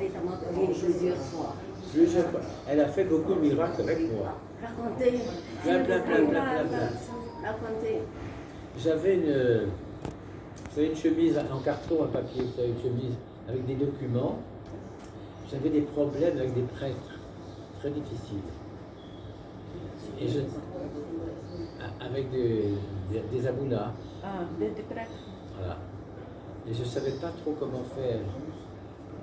plusieurs fois. Plusieurs fois. Elle a fait beaucoup de miracles avec moi. Racontez. Plein. Racontez. J'avais une chemise en carton, en papier, vous savez, une chemise avec des documents. J'avais des problèmes avec des prêtres, très difficiles. Et avec des abounas. Des prêtres. Voilà. Et je ne savais pas trop comment faire.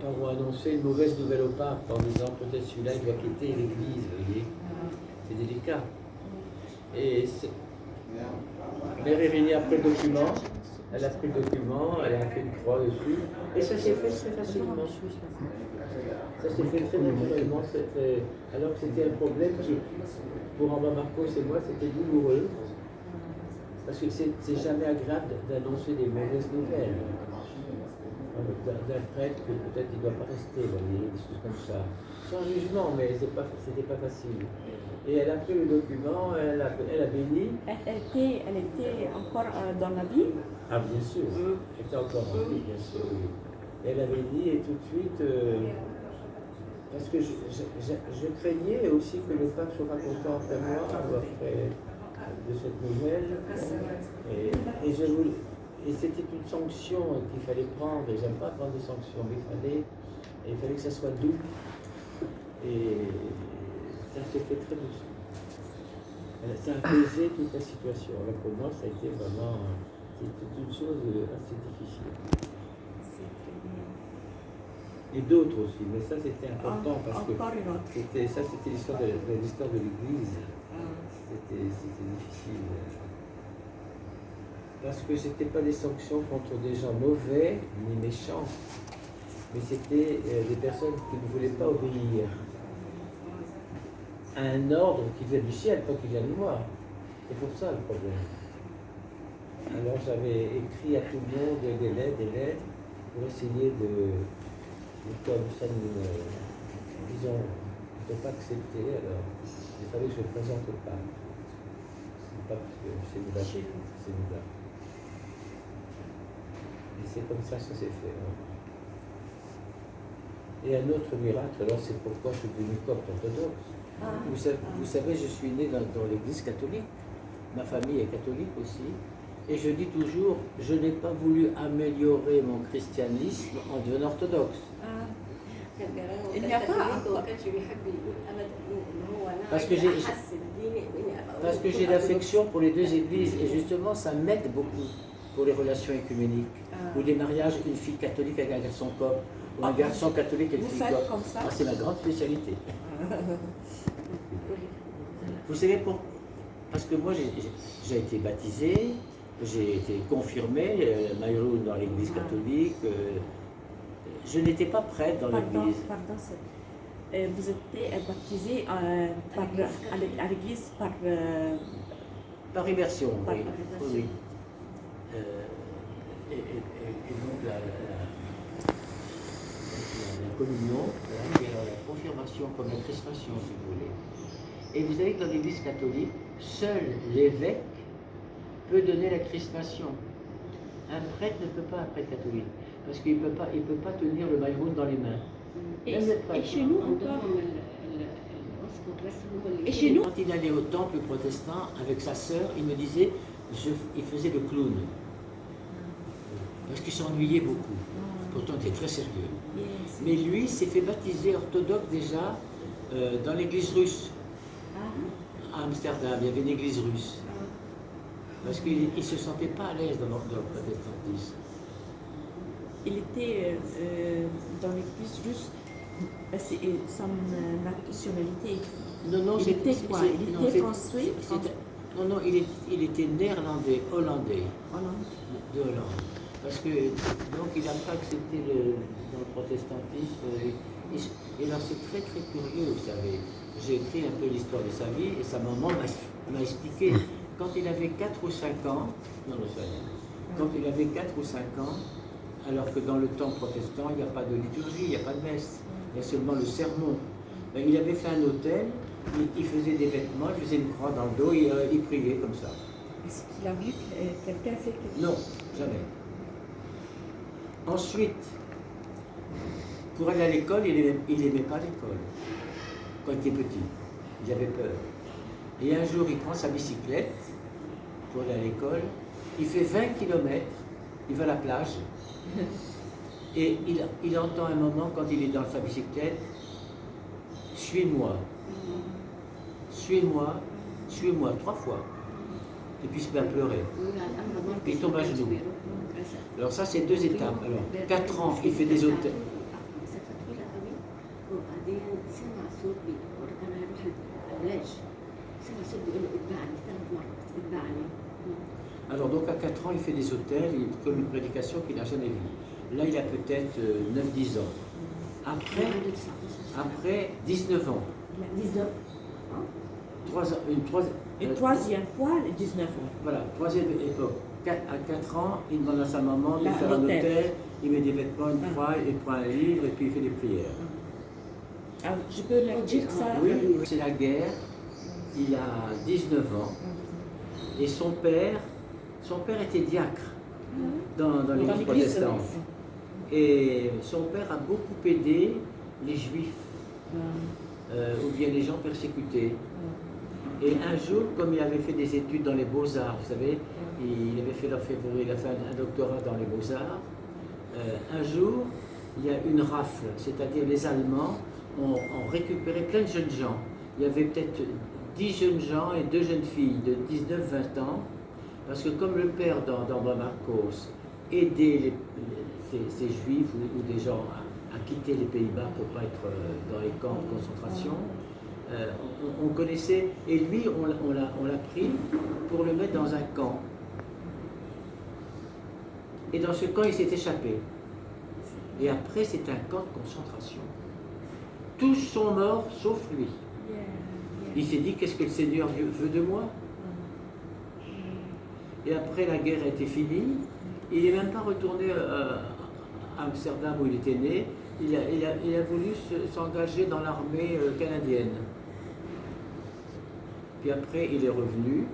Pour annoncer une mauvaise nouvelle au pape en disant peut-être celui-là il doit quitter l'église, vous voyez. C'est délicat. Et Mère Irénée a pris le document, elle a pris le document, elle a fait une croix dessus, et ça s'est fait très facilement. Ça s'est fait très naturellement, alors que c'était un problème qui, pour Amba Marcos et moi, c'était douloureux, parce que c'est jamais agréable d'annoncer des mauvaises nouvelles. D'un prêtre que peut-être il ne doit pas rester, vous voyez, des choses comme ça. Sans jugement, mais c'était pas facile. Et elle a pris le document, elle a béni. Elle était encore dans la vie? Ah bien sûr, elle était encore en vie, bien sûr. Elle a béni et tout de suite, parce que je craignais aussi que le pape soit pas content après moi, après de cette nouvelle. Et c'était une sanction qu'il fallait prendre, et j'aime pas prendre des sanctions, mais il fallait que ça soit doux. Et ça s'est fait très doucement. Ça a apaisé toute la situation. Alors pour moi, ça a été vraiment une chose assez difficile. Et d'autres aussi, mais ça c'était important parce que c'était l'histoire de l'Église. C'était difficile. Parce que ce n'était pas des sanctions contre des gens mauvais ni méchants, mais c'était des personnes qui ne voulaient pas obéir à un ordre qui vient du ciel, pas qui vient de moi. C'est pour ça le problème. Alors j'avais écrit à tout le monde des lettres pour essayer comme ça disons, ils n'ont pas accepté, alors il fallait que je le présente au pape. Le pape, c'est Bouddha. Et c'est comme ça que ça s'est fait. Hein. Et un autre miracle, alors c'est pourquoi je suis devenu copte orthodoxe. Vous savez, je suis né dans l'église catholique. Ma famille est catholique aussi. Et je dis toujours, je n'ai pas voulu améliorer mon christianisme en devenant orthodoxe. Il n'y a pas. Parce que j'ai l'affection pour les deux églises et justement ça m'aide beaucoup pour les relations écuméniques. Ou des mariages, une fille catholique avec un garçon copte, ou un garçon catholique avec une fille copte. C'est ma grande spécialité. Vous savez pourquoi? Parce que moi j'ai été baptisé, j'ai été confirmé, Maïroun dans l'église catholique. Je n'étais pas prêtre dans l'église. Vous êtes baptisé à l'église par immersion, oui. Et donc la communion, et alors la confirmation comme la chrismation, si vous voulez. Et vous savez que dans l'église catholique, seul l'évêque peut donner la chrismation. Un prêtre ne peut pas, un prêtre catholique, parce qu'il ne peut pas tenir le maïroun dans les mains. Et chez nous encore. Et chez nous, quand il allait au temple protestant avec sa sœur, il me disait, il faisait le clown. Parce qu'il s'ennuyait beaucoup. Pourtant, il était très sérieux. Mais lui s'est fait baptiser orthodoxe déjà dans l'église russe. À Amsterdam, il y avait une église russe. Parce qu'il ne se sentait pas à l'aise dans le protestantisme. Il était dans l'église russe. Son nationalité. Non, il était quoi? Il était français? Non, il était néerlandais, hollandais. De Hollande. Parce que donc il n'a pas accepté dans le protestantisme. Et là c'est très très curieux, vous savez. J'ai écrit un peu l'histoire de sa vie et sa maman m'a expliqué. Quand il avait 4 ou 5 ans, quand il avait 4 ou 5 ans, alors que dans le temps protestant, il n'y a pas de liturgie, il n'y a pas de messe, il y a seulement le sermon. Ben, il avait fait un autel, il faisait des vêtements, il faisait une croix dans le dos et il priait comme ça. Est-ce qu'il a vu quelqu'un faire quelque chose? Non, jamais. Ensuite, Pour aller à l'école, il n'aimait pas l'école. Quand il était petit, il avait peur. Et un jour, il prend sa bicyclette pour aller à l'école. Il fait 20 km, il va à la plage. Et il entend un moment, quand il est dans sa bicyclette, « Suis-moi, suis-moi, suis-moi » 3 fois. Et puis il se met à pleurer. Il tombe à genoux. Alors ça, c'est 2 étapes. Alors, 4 ans, il fait des hôtels. Alors donc à 4 ans, il fait des hôtels, comme une prédication qu'il n'a jamais vue. Là, il a peut-être 9-10 ans. Après 19 ans. 19. Une 3e fois, 19 ans. Voilà, 3e époque. À 4 ans, il demande à sa maman de faire un hôtel, il met des vêtements, une croix, il prend un livre et puis il fait des prières. Alors, je peux leur dire ça? Oui, c'est la guerre. Il a 19 ans. Et son père était diacre dans l'église protestante. Et son père a beaucoup aidé les juifs, ou bien les gens persécutés. Et un jour, comme il avait fait des études dans les beaux-arts, vous savez, il avait fait l'orfèvrerie, il a fait un doctorat dans les beaux-arts, un jour, il y a une rafle, c'est-à-dire les Allemands ont récupéré plein de jeunes gens. Il y avait peut-être 10 jeunes gens et 2 jeunes filles de 19-20 ans, parce que comme le père dans Marcos aidait ces juifs ou des gens à quitter les Pays-Bas pour ne pas être dans les camps de concentration, on connaissait, et lui on l'a pris pour le mettre dans un camp. Et dans ce camp il s'est échappé. Et après c'est un camp de concentration. Tous sont morts sauf lui. Il s'est dit, qu'est-ce que le Seigneur veut de moi? Et après la guerre a été finie, il n'est même pas retourné à Amsterdam où il était né, il a voulu s'engager dans l'armée canadienne. Puis après il est revenu,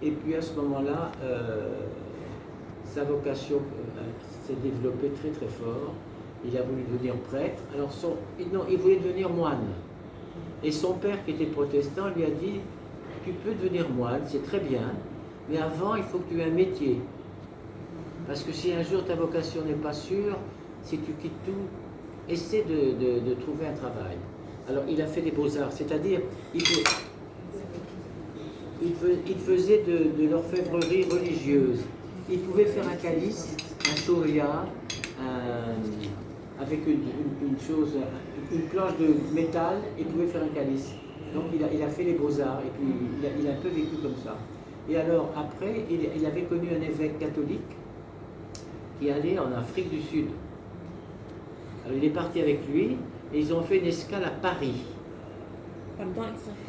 et puis à ce moment-là, sa vocation s'est développée très très fort. Il a voulu devenir prêtre, alors il voulait devenir moine. Et son père, qui était protestant, lui a dit, tu peux devenir moine, c'est très bien, mais avant, il faut que tu aies un métier. Parce que si un jour ta vocation n'est pas sûre, si tu quittes tout, essaie de trouver un travail. Alors, il a fait les beaux-arts, c'est-à-dire, il faisait de l'orfèvrerie religieuse. Il pouvait faire un calice, un shoria, avec une planche de métal, il pouvait faire un calice. Donc il a fait les beaux-arts et puis il a un peu vécu comme ça. Et alors après, il avait connu un évêque catholique qui allait en Afrique du Sud. Alors il est parti avec lui et ils ont fait une escale à Paris.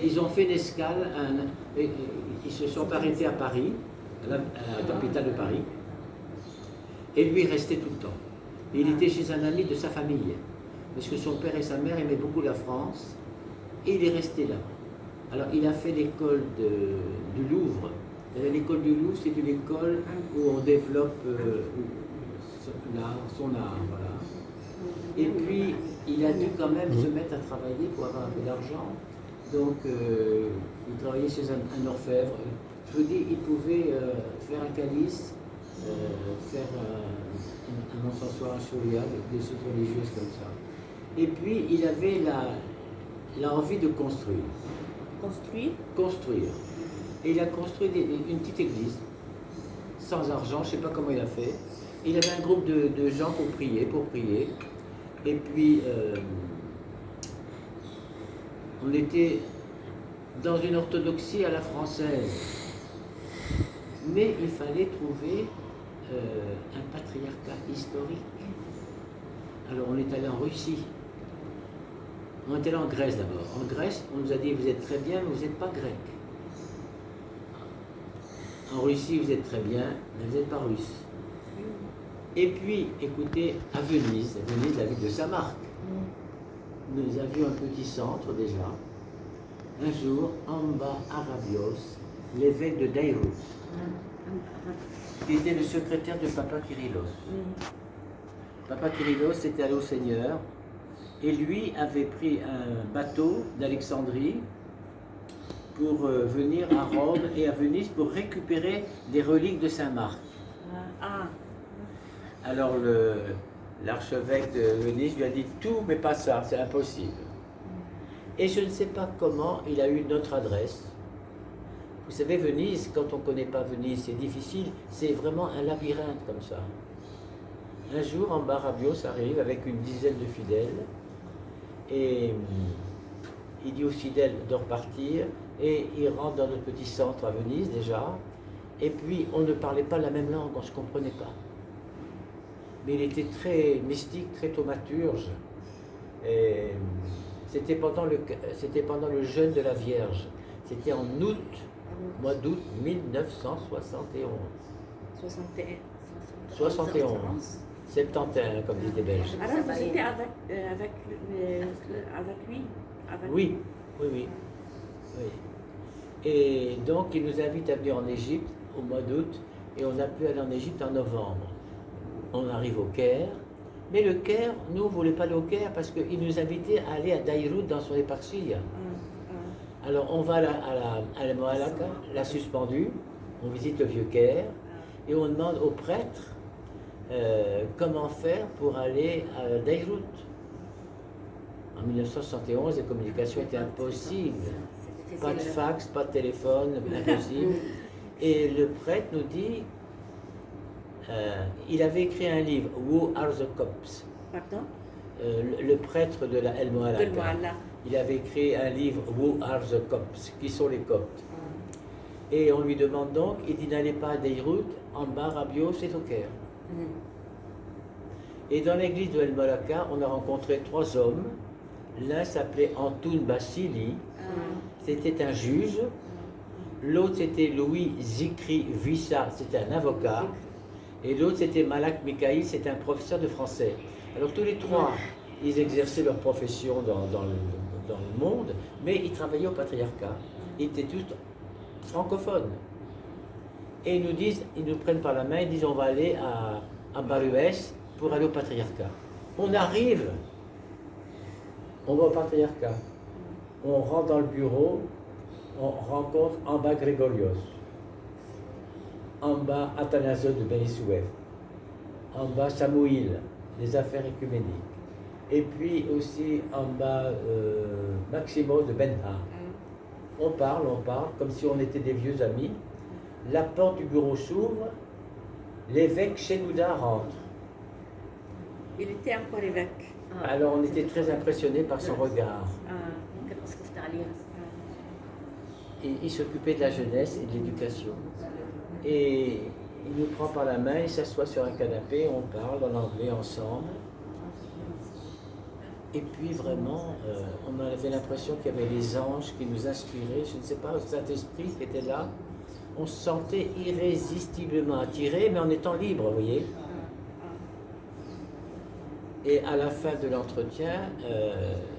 Ils ont fait une escale, ils se sont arrêtés à Paris, à la capitale de Paris, et lui il restait tout le temps. Et il était chez un ami de sa famille, parce que son père et sa mère aimaient beaucoup la France, et il est resté là. Alors il a fait l'école du Louvre. L'école du Louvre, c'est une école où on développe son art. Voilà. Et puis il a dû quand même se mettre à travailler pour avoir un peu d'argent. Donc il travaillait chez un orfèvre. Je vous dis, il pouvait faire un calice, faire un encensoir, un shoria, des choses religieuses comme ça. Et puis, il avait l'envie de construire. Construire. Et il a construit une petite église, sans argent, je ne sais pas comment il a fait. Il avait un groupe de gens pour prier. Et puis, on était dans une orthodoxie à la française. Mais il fallait trouver un patriarcat historique. Alors on est allé en Russie. On est allé en Grèce d'abord. En Grèce, on nous a dit, vous êtes très bien, mais vous n'êtes pas grec. En Russie, vous êtes très bien, mais vous n'êtes pas russe. Et puis, écoutez, à Venise, la ville de Saint-Marc, nous avions un petit centre déjà. Un jour, Amba Arabios, l'évêque de Beyrouth, qui était le secrétaire de Papa Kyrillos. Papa Kyrillos était allé au Seigneur et lui avait pris un bateau d'Alexandrie pour venir à Rome et à Venise pour récupérer des reliques de Saint-Marc. Ah, Alors l'archevêque de Venise lui a dit tout, mais pas ça, c'est impossible. Et je ne sais pas comment il a eu notre adresse. Vous savez, Venise, quand on ne connaît pas Venise, c'est difficile, c'est vraiment un labyrinthe comme ça. Un jour, Ambarabios arrive avec une dizaine de fidèles et il dit aux fidèles de repartir et il rentre dans notre petit centre à Venise déjà. Et puis, on ne parlait pas la même langue, on ne se comprenait pas. Mais il était très mystique, très thaumaturge. Et c'était pendant le jeûne de la Vierge. C'était en août, mois d'août 1971. 71. 71, comme disent les Belges. alors vous étiez avec lui avec... Oui, oui, oui, oui. Et donc, il nous invite à venir en Égypte au mois d'août, et on a pu aller en Égypte en novembre. On arrive au Caire, mais le Caire, nous, on ne voulait pas aller au Caire parce qu'il nous invitait à aller à Daïrout dans son éparchie. Alors, on va à la Moalaka, la suspendue, on visite le vieux Caire, et on demande au prêtre comment faire pour aller à Daïrout. En 1971, les communications étaient impossibles. Pas de fax, pas de téléphone, impossible. Et le prêtre nous dit, il avait écrit un livre, Who are the Copts? Pardon? Le prêtre de la El Moalaka. Il avait écrit un livre, Who are the Copts? Qui sont les Coptes? Et on lui demande donc, il dit, n'allez pas à Beyrouth, Ambarabios c'est au Caire. Et dans l'église de El Moalaka, on a rencontré 3 hommes. L'un s'appelait Antoun Bassili, c'était un juge. L'autre c'était Louis Zikri Vissa, c'était un avocat. Et l'autre c'était Malak Mikhaïl, c'était un professeur de français. Alors tous les 3, ils exerçaient leur profession dans le monde, mais ils travaillaient au patriarcat. Ils étaient tous francophones. Et ils nous disent, ils nous prennent par la main, ils disent on va aller à Baruès pour aller au patriarcat. On arrive, on va au patriarcat. On rentre dans le bureau, on rencontre Amba Grégorios, Amba Athanasios de Benisouef, Amba Samouil, des affaires écuméniques, et puis aussi Amba Maximos de Benha. On parle, comme si on était des vieux amis. La porte du bureau s'ouvre, l'évêque Chenouda rentre. Il était encore évêque. Alors on était très impressionnés par son regard. Et il s'occupait de la jeunesse et de l'éducation. Et il nous prend par la main, il s'assoit sur un canapé, on parle en anglais ensemble. Et puis vraiment, on avait l'impression qu'il y avait les anges qui nous inspiraient, je ne sais pas, le Saint-Esprit qui était là. On se sentait irrésistiblement attiré, mais en étant libre, vous voyez. Et à la fin de l'entretien,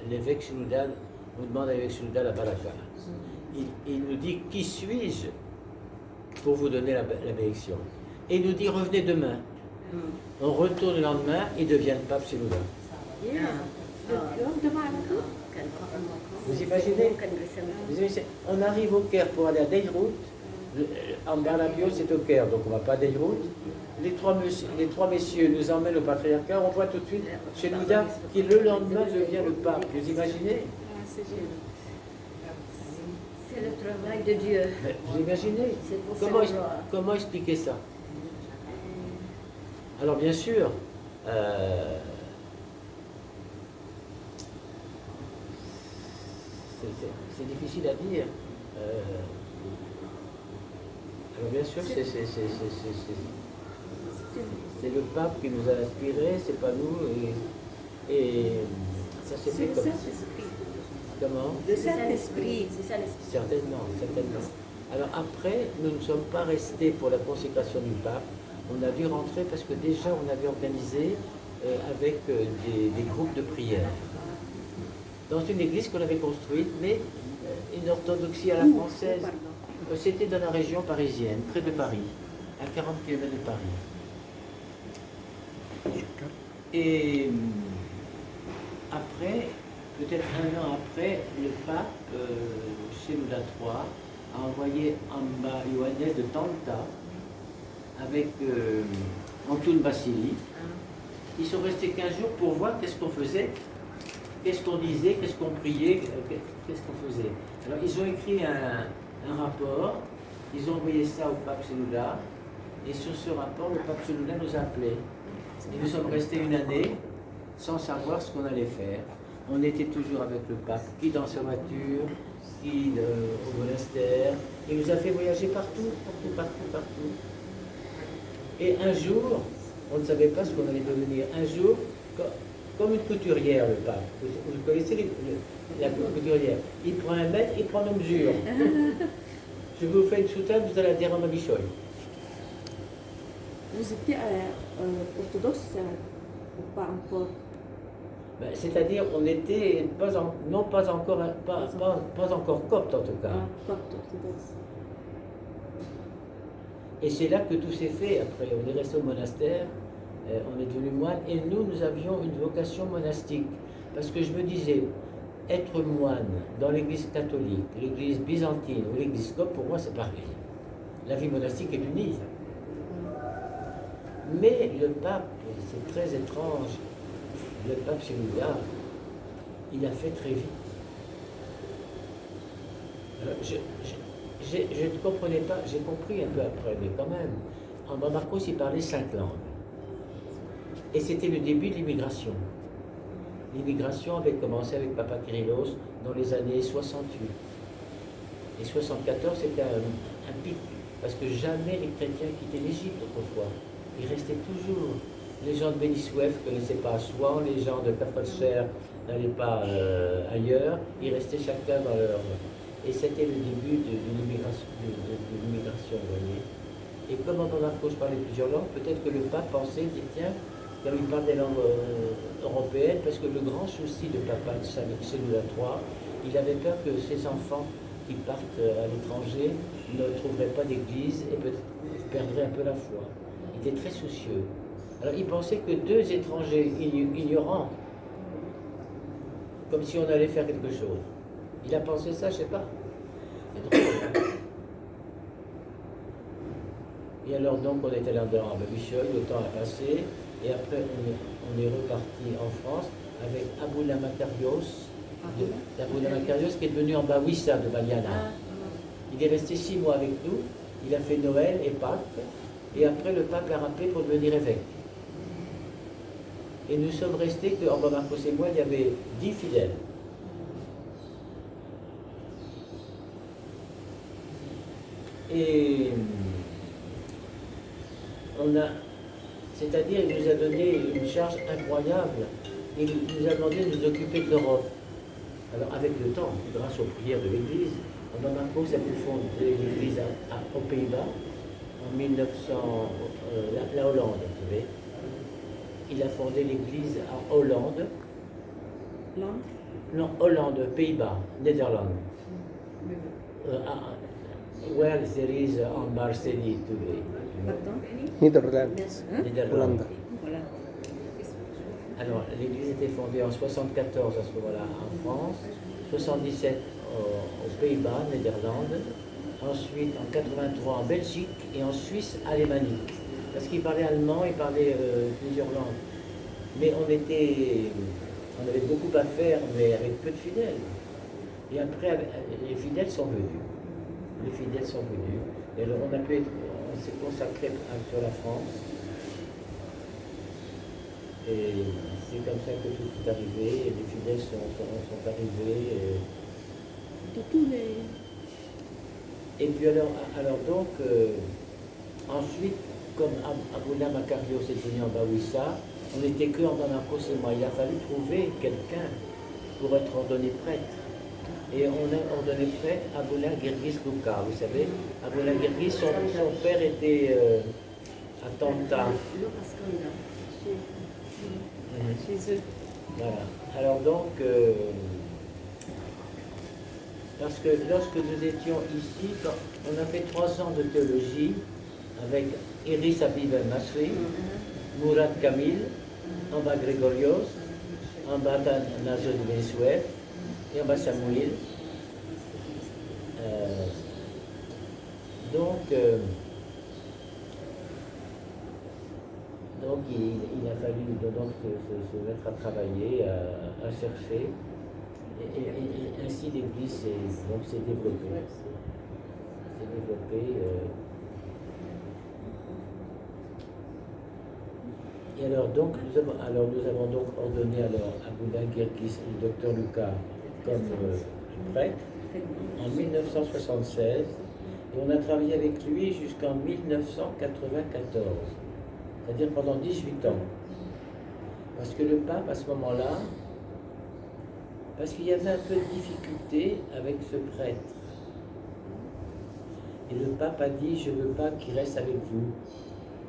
l'évêque Chenouda nous demande à l'évêque Chenouda la baraka. Il nous dit, qui suis-je pour vous donner la bénédiction? Et il nous dit, revenez demain. On retourne le lendemain, il devient le pape Chenouda. Vous imaginez? On arrive au Caire pour aller à Beyrouth. Ambarabios c'est au Caire, donc on ne va pas à Beyrouth. Les trois messieurs nous emmènent au patriarcat. On voit tout de suite Chenouda qui le lendemain devient le pape. Vous imaginez? C'est le travail de Dieu. Mais vous imaginez? Comment expliquer ça? Alors bien sûr, c'est difficile à dire. Alors bien sûr, c'est le pape qui nous a inspirés, c'est pas nous, et ça s'est fait comme ça. Comment? Le Saint-Esprit. Certainement. Alors après, nous ne sommes pas restés pour la consécration du pape. On a dû rentrer parce que déjà on avait organisé avec des groupes de prière dans une église qu'on avait construite, mais une orthodoxie à la française. C'était dans la région parisienne, près de Paris, à 40 km de Paris. Et après, peut-être un an après, le pape, Shenouda III, a envoyé Amba Ioannes de Tanta avec Antoun Bassili. Ils sont restés 15 jours pour voir qu'est-ce qu'on faisait, qu'est-ce qu'on disait, qu'est-ce qu'on priait, qu'est-ce qu'on faisait. Alors ils ont écrit un rapport, ils ont envoyé ça au pape Shenouda, et sur ce rapport, le pape Shenouda nous a appelés. Et nous sommes restés une année sans savoir ce qu'on allait faire. On était toujours avec le pape, qui dans sa voiture, qui au monastère. Il nous a fait voyager partout, partout, partout, partout. Et un jour, on ne savait pas ce qu'on allait devenir. Un jour, comme une couturière, le pape. Vous connaissez la couturière. Il prend un mètre, il prend nos mesures. Je vous fais une soutane, vous allez la dire à ma bicholle. Vous étiez orthodoxe ou pas encore? Ben, c'est-à-dire, on n'était pas encore copte en tout cas. Ah, copte orthodoxe. Et c'est là que tout s'est fait. Après, on est resté au monastère, on est devenu moine, et nous avions une vocation monastique. Parce que je me disais, être moine dans l'église catholique, l'église byzantine ou l'église copte, pour moi c'est pareil. La vie monastique est unie. Mais le pape, c'est très étrange, le pape Shenouda, il a fait très vite. Alors, je ne comprenais pas, j'ai compris un peu après, mais quand même, en Marcos, il parlait 5 langues. Et c'était le début de l'immigration. L'immigration avait commencé avec Papa Kyrillos dans les années 68. Et 74, c'était un pic, parce que jamais les chrétiens quittaient l'Égypte autrefois. Ils restaient toujours. Les gens de Bénisouef ne connaissaient pas Assouan, les gens de Kafalcher n'allaient pas ailleurs, ils restaient chacun dans leur... Et c'était le début de l'immigration, vous voyez. Et comme en Marcos parlait plusieurs langues, peut-être que le pape pensait, dit, tiens, comme il parle des langues européennes, parce que le grand souci de Papa Shenouda III, il avait peur que ses enfants qui partent à l'étranger ne trouveraient pas d'église et perdraient un peu la foi. Il était très soucieux. Alors il pensait que 2 étrangers ignorants, comme si on allait faire quelque chose. Il a pensé ça, je ne sais pas. C'est drôle, hein. Et alors donc on était là dans Babichoy, le temps a passé, et après on est reparti en France avec Aboula Makarios, Aboula Makarios qui est devenu en Bawissa de Baliana. Il est resté 6 mois avec nous, il a fait Noël et Pâques, et après le pape l'a rappelé pour devenir évêque. Et nous sommes restés, en Marcos et moi, il y avait 10 fidèles. Et c'est-à-dire, il nous a donné une charge incroyable. Il nous a demandé de nous occuper de l'Europe. Alors, avec le temps, grâce aux prières de l'Église, Marcos a pu fonder l'Église aux Pays-Bas en 1900, la Hollande, vous savez. Il a fondé l'Église en Hollande. Non, Hollande, Pays-Bas, Netherlands. Where there is on Marseille today. Nederland. Netherlands. Voilà. Alors, l'église était fondée en 74 à ce moment-là en France, 77 aux Pays-Bas, Néderlande, ensuite en 83 en Belgique et en Suisse alémanique. Parce qu'il parlait allemand, il parlait plusieurs langues. Mais on avait beaucoup à faire, mais avec peu de fidèles. Et après, les fidèles sont venus. Les fidèles sont venus. Et alors on s'est consacré sur la France. Et c'est comme ça que tout est arrivé. Et les fidèles sont arrivés. De tous les... Et puis alors donc, ensuite, comme Aboula Makarios est venu en Bawissa, on n'était que en Marcos et moi. Il a fallu trouver quelqu'un pour être ordonné prêtre. Et on a ordonné prêtre Aboula Girgis Luka, vous savez. Aboula Girgis, son père était à Tanta. Chez eux. Voilà. Alors donc, lorsque nous étions ici, on a fait 3 ans de théologie avec Iris Abib El Masri, Mourad Kamil en bas Grégorios, en bas Athanasios de Venezuela et en bas Samuel. Donc il a fallu donc se mettre à travailler, à chercher, et ainsi l'Église s'est développée. Et alors donc nous avons donc ordonné alors Abouda Guerguis et le docteur Lucas comme prêtre en 1976, et on a travaillé avec lui jusqu'en 1994, c'est-à-dire pendant 18 ans. Parce que le pape, à ce moment-là, parce qu'il y avait un peu de difficulté avec ce prêtre. Et le pape a dit, je ne veux pas qu'il reste avec vous,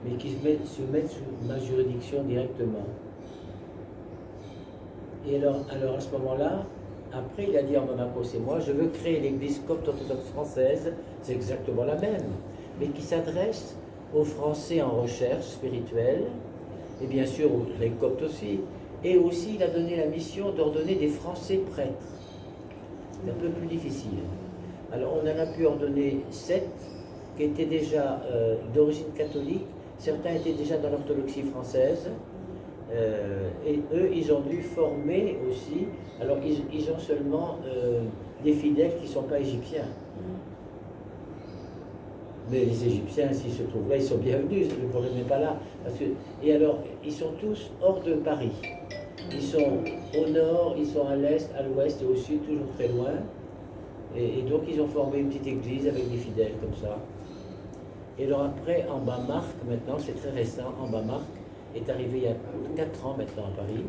mais qu'il se mette sous ma juridiction directement. Et alors à ce moment-là, après il a dit en Monaco, c'est moi, je veux créer l'église copte orthodoxe française, c'est exactement la même, mais qui s'adresse aux Français en recherche spirituelle, et bien sûr les coptes aussi. Et aussi il a donné la mission d'ordonner des Français prêtres. C'est un peu plus difficile. Alors on en a pu ordonner 7 qui étaient déjà d'origine catholique, certains étaient déjà dans l'orthodoxie française, et eux ils ont dû former aussi, alors ils ont seulement des fidèles qui ne sont pas égyptiens. Mais les Égyptiens, s'ils se trouvent là, ils sont bienvenus, le problème n'est pas là. Et alors, ils sont tous hors de Paris. Ils sont au nord, ils sont à l'est, à l'ouest et au sud, toujours très loin. Et donc, ils ont formé une petite église avec des fidèles comme ça. Et alors après, Amba Marc, maintenant, c'est très récent, Amba Marc est arrivé il y a 4 ans maintenant à Paris.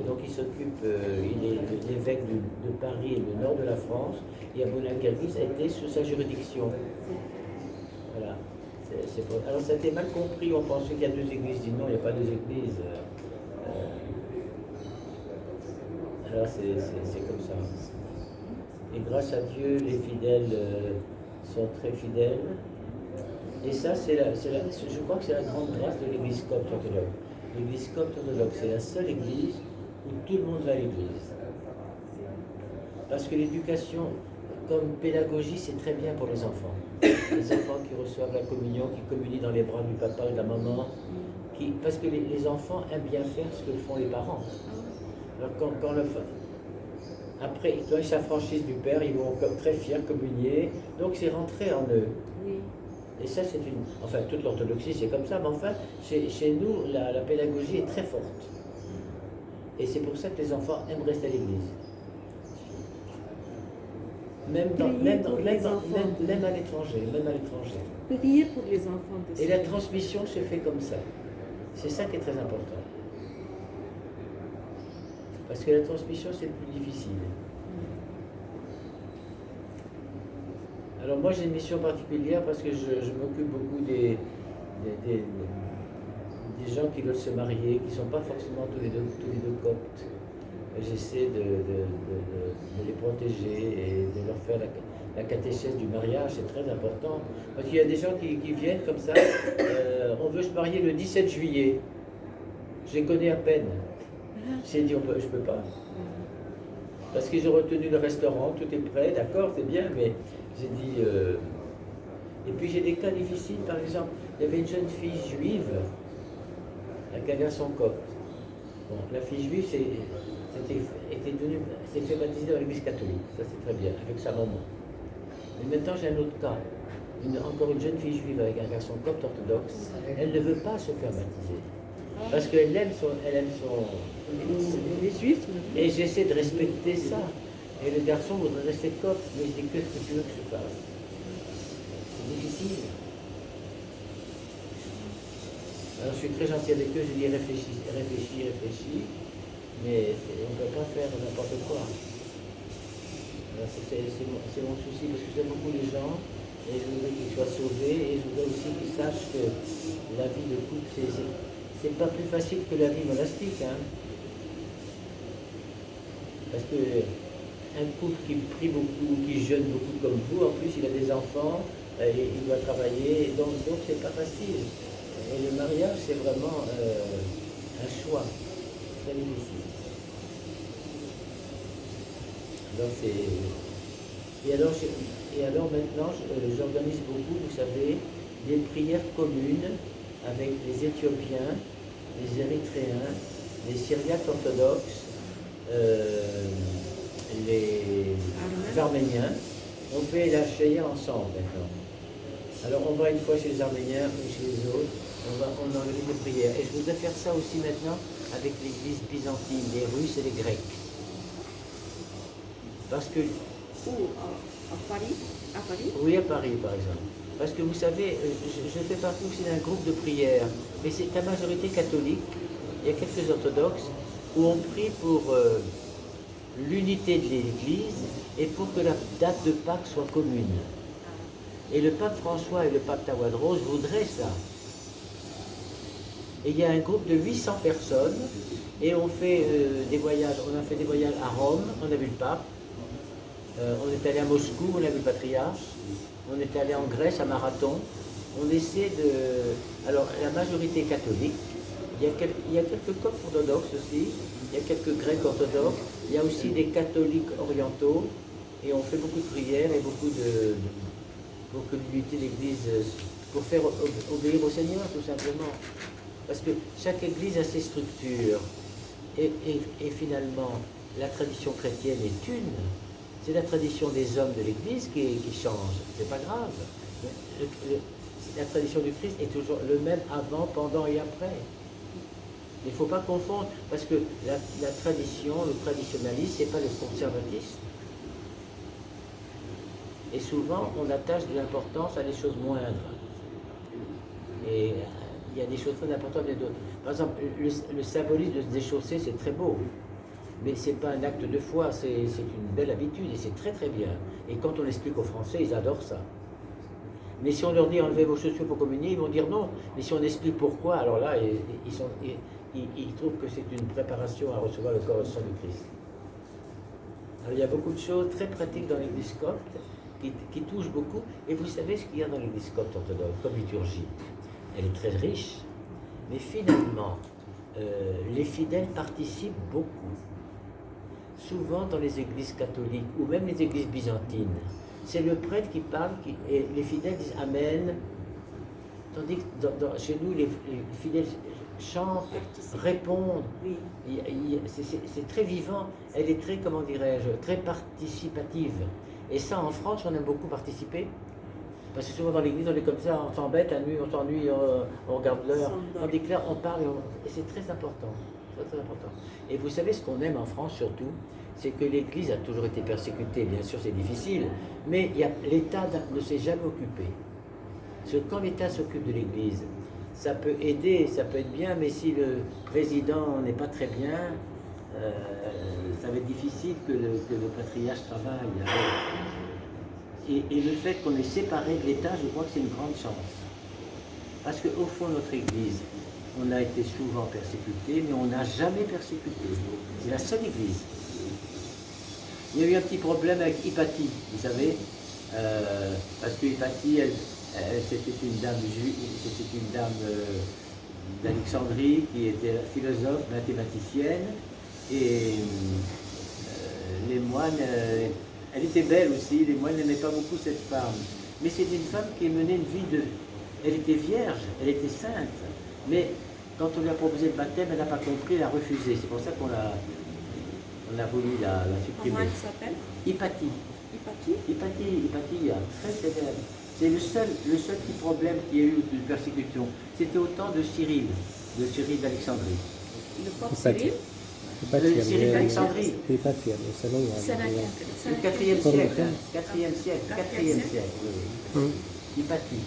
Donc, il s'occupe, il est l'évêque de Paris et le nord de la France. Et Abouda Guerguis a été sous sa juridiction. Voilà. Alors ça a été mal compris, on pensait qu'il y a 2 églises, dit non, il n'y a pas 2 églises. Alors c'est comme ça. Et grâce à Dieu, les fidèles sont très fidèles. Et ça, je crois que c'est la grande grâce de l'église copte orthodoxe. L'église copte orthodoxe, c'est la seule église où tout le monde va à l'église. Parce que l'éducation, comme pédagogie, c'est très bien pour les enfants. Les enfants qui reçoivent la communion, qui communient dans les bras du papa et de la maman, parce que les enfants aiment bien faire ce que font les parents. Alors après, quand ils s'affranchissent du père, ils vont comme très fiers communier, donc c'est rentré en eux. Oui. Et ça, c'est enfin, toute l'orthodoxie, c'est comme ça, mais enfin, chez nous, la pédagogie est très forte. Et c'est pour ça que les enfants aiment rester à l'église. Même à l'étranger, Prier pour les enfants de Et la transmission se fait comme ça. C'est ça qui est très important. Parce que la transmission, c'est plus difficile. Alors moi, j'ai une mission particulière parce que je m'occupe beaucoup des gens qui veulent se marier, qui ne sont pas forcément tous les deux coptes. J'essaie de les protéger et de leur faire la catéchèse du mariage, c'est très important. Parce qu'il y a des gens qui viennent comme ça, on veut se marier le 17 juillet. Je les connais à peine. J'ai dit, je ne peux pas. Parce qu'ils ont retenu le restaurant, tout est prêt, d'accord, c'est bien, mais j'ai dit... Et puis j'ai des cas difficiles, par exemple, il y avait une jeune fille juive avec un garçon copte. Bon, la fille juive s'est fait baptiser dans l'église catholique, ça c'est très bien, avec sa maman. Mais maintenant j'ai un autre cas, encore une jeune fille juive avec un garçon copte orthodoxe, elle ne veut pas se faire baptiser. Parce qu'elle aime son... les juifs. Et j'essaie de respecter ça. Et le garçon voudrait rester copte, mais je dis, qu'est-ce que tu veux que je fasse? C'est difficile. Alors je suis très gentil avec eux, je dis réfléchis, mais on ne peut pas faire n'importe quoi. C'est mon souci, parce que j'aime beaucoup les gens, et je voudrais qu'ils soient sauvés, et je voudrais aussi qu'ils sachent que la vie de couple, c'est pas plus facile que la vie monastique. Hein. Parce que un couple qui prie beaucoup, qui jeûne beaucoup comme vous, en plus il a des enfants, il doit travailler, donc c'est pas facile. Et le mariage, c'est vraiment un choix. très difficile. Alors alors maintenant, j'organise beaucoup, vous savez, des prières communes avec les Éthiopiens, les Érythréens, les Syriaques orthodoxes, les Arméniens. On fait la Shaya ensemble maintenant. Alors on va une fois chez les Arméniens et chez les autres, on organise des prières. Et je voudrais faire ça aussi maintenant avec l'église byzantine, les Russes et les Grecs. Parce que... Où à Paris? À Paris? Oui, à Paris par exemple. Parce que vous savez, je fais partie aussi d'un groupe de prière, mais c'est la majorité catholique, il y a quelques orthodoxes, où on prie pour l'unité de l'Église et pour que la date de Pâques soit commune. Et le pape François et le pape Tawadros voudraient ça. Et il y a un groupe de 800 personnes, et on fait des voyages, on a fait des voyages à Rome, on a vu le pape, on est allé à Moscou, on a vu le patriarche, on est allé en Grèce à Marathon, on essaie de... Alors la majorité est catholique, il y a quelques coptes orthodoxes aussi, il y a quelques grecs orthodoxes, il y a aussi des catholiques orientaux, et on fait beaucoup de prières et beaucoup pour que l'unité de l'Église, pour faire obéir au Seigneur tout simplement. Parce que chaque Église a ses structures, et finalement la tradition chrétienne est une. C'est la tradition des hommes de l'Église qui change, c'est pas grave. La tradition du Christ est toujours le même avant, pendant et après. Il ne faut pas confondre, parce que la tradition, le traditionnalisme, c'est pas le conservatisme. Et souvent, on attache de l'importance à des choses moindres. Et il y a des choses très importantes et d'autres. Par exemple, le symbolisme de se déchausser, c'est très beau. Mais ce n'est pas un acte de foi, c'est une belle habitude et c'est très très bien. Et quand on explique aux Français, ils adorent ça. Mais si on leur dit enlevez vos chaussures pour communier, ils vont dire non. Mais si on explique pourquoi, alors là, ils trouvent que c'est une préparation à recevoir le corps et le sang du Christ. Alors il y a beaucoup de choses très pratiques dans l'Église copte qui touchent beaucoup. Et vous savez ce qu'il y a dans l'Église copte orthodoxe comme liturgie. Elle est très riche, mais finalement, les fidèles participent beaucoup. Souvent dans les églises catholiques ou même les églises byzantines, c'est le prêtre qui parle et les fidèles disent Amen. Tandis que chez nous, les fidèles chantent, répondent. Oui. C'est très vivant. Elle est très, comment dirais-je, très participative. Et ça, en France, on aime beaucoup participer. Parce que souvent dans l'église, on est comme ça, on s'embête, la nuit, on s'ennuie, on regarde l'heure. Tandis que là, on parle et c'est très important. Très important. Et vous savez ce qu'on aime en France surtout, c'est que l'Église a toujours été persécutée. Bien sûr, c'est difficile, mais l'État ne s'est jamais occupé. Parce que quand l'État s'occupe de l'Église, ça peut aider, ça peut être bien, mais si le président n'est pas très bien, ça va être difficile que le patriarche travaille. Et le fait qu'on est séparé de l'État, je crois que c'est une grande chance. Parce qu'au fond, notre Église, on a été souvent persécuté, mais on n'a jamais persécuté. C'est la seule Église. Il y a eu un petit problème avec Hypatie, vous savez, parce que Hypatie, c'était une dame d'Alexandrie qui était philosophe, mathématicienne, et les moines, elle était belle aussi, les moines n'aimaient pas beaucoup cette femme. Mais c'était une femme qui menait une vie de... Elle était vierge, elle était sainte, mais quand on lui a proposé le baptême, elle n'a pas compris, elle a refusé. C'est pour ça qu'on a voulu la supprimer. Comment elle s'appelle? Hypatie. Hypatie, très sévère. C'est le seul petit problème qu'il y a eu de persécution. C'était au temps de Cyril d'Alexandrie. Le pape Cyril? Cyril d'Alexandrie. C'est Le 4e siècle. 4e siècle, oui. Hypatie.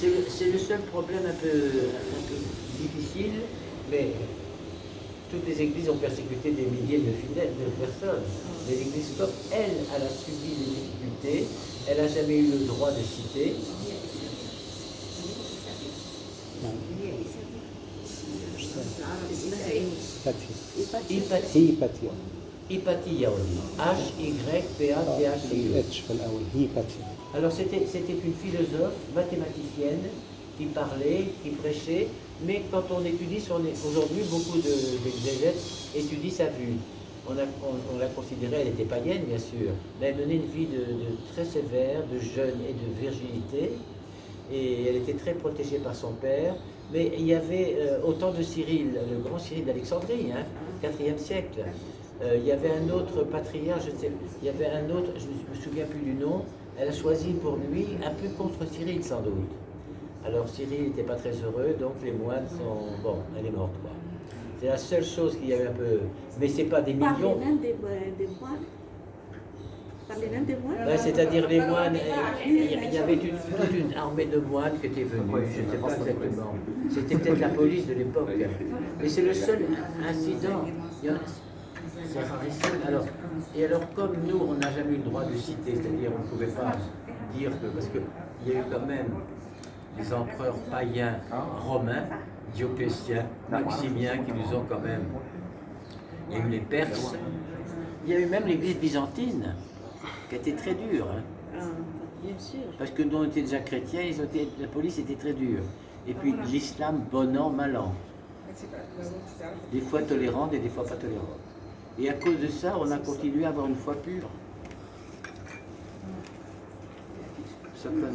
C'est le seul problème un peu difficile, mais toutes les églises ont persécuté des milliers de fidèles, de personnes. Mais l'église copte, elle a subi des difficultés, elle n'a jamais eu le droit de citer. Hypatie, on dit. H-Y-P-A-T-H-I-E. Alors c'était une philosophe, mathématicienne, qui parlait, qui prêchait, mais quand on étudie aujourd'hui, beaucoup d'exégètes étudient sa vue. On la considérait, elle était païenne bien sûr, mais elle menait une vie très sévère, de jeûne et de virginité, et elle était très protégée par son père. Mais il y avait au temps de Cyril, le grand Cyril d'Alexandrie, hein, 4e siècle, il y avait un autre patriarche, il y avait un autre, je ne me souviens plus du nom, elle a choisi pour lui un peu contre Cyril sans doute. Alors Cyril n'était pas très heureux, donc les moines sont... Bon, elle est morte quoi. C'est la seule chose qu'il y avait un peu... Mais c'est pas des millions. Parlez même des moines. Parlez même des moines. Ouais, c'est-à-dire les moines, il y avait toute une armée de moines qui étaient venus, je ne sais pas exactement. C'était peut-être la police de l'époque. Mais c'est le seul incident. C'est rarissime. Alors, comme nous, on n'a jamais eu le droit de citer, c'est-à-dire on ne pouvait pas dire que... Parce qu'il y a eu quand même des empereurs païens romains, Dioclétien, Maximien, qui nous ont quand même... Il y a eu les Perses, il y a eu même l'église byzantine, qui était très dure. Hein. Ah, bien sûr. Parce que nous, on était déjà chrétiens, la police était très dure. Et puis l'islam, bon an, mal an. Des fois tolérante et des fois pas tolérante. Et à cause de ça, on a continué à avoir une foi pure. Ça peut